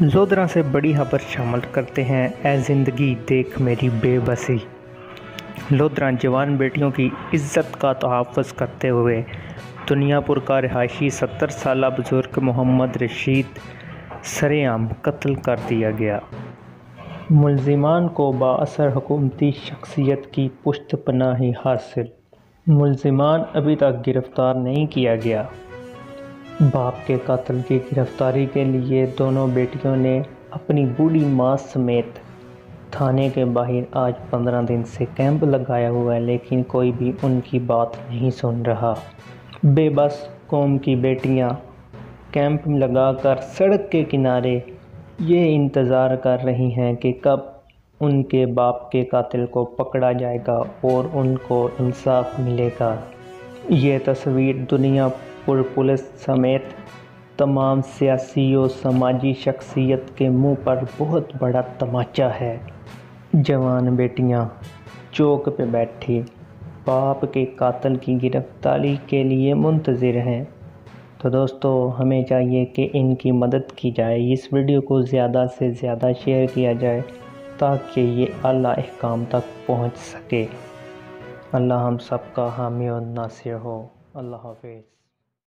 لودھراں سے بڑی خبر شامل کرتے ہیں۔ اے زندگی دیکھ میری بے بسی۔ لودھراں جوان بیٹیوں کی عزت کا تحفظ کرتے ہوئے دنیا پور کا رہائشی 70 سالہ بزرگ محمد رشید سرعام قتل کر دیا گیا۔ ملزمان کو بااثر حکومتی شخصیت کی پشت پناہی حاصل۔ ملزمان ابھی تک گرفتار نہیں کیا گیا۔ باپ کے قاتل کی گرفتاری کے لیے دونوں بیٹیوں نے اپنی بوڑھی ماں سمیت تھانے کے باہر آج 15 دن سے کیمپ لگایا ہوا ہے، لیکن کوئی بھی ان کی بات نہیں سن رہا۔ بے بس قوم کی بیٹیاں کیمپ لگا کر سڑک کے کنارے یہ انتظار کر رہی ہیں کہ کب ان کے باپ کے قاتل کو پکڑا جائے گا اور ان کو انصاف ملے گا۔ یہ تصویر دنیا پور پولیس سمیت تمام سیاسی و سماجی شخصیت کے منہ پر بہت بڑا تماچا ہے۔ جوان بیٹیاں چوک پہ بیٹھی باپ کے قاتل کی گرفتاری کے لیے منتظر ہیں۔ تو دوستو، ہمیں چاہیے کہ ان کی مدد کی جائے، اس ویڈیو کو زیادہ سے زیادہ شیئر کیا جائے تاکہ یہ اعلیٰ احکام تک پہنچ سکے۔ اللہ ہم سب کا حامی و ناصر ہو۔ اللہ حافظ۔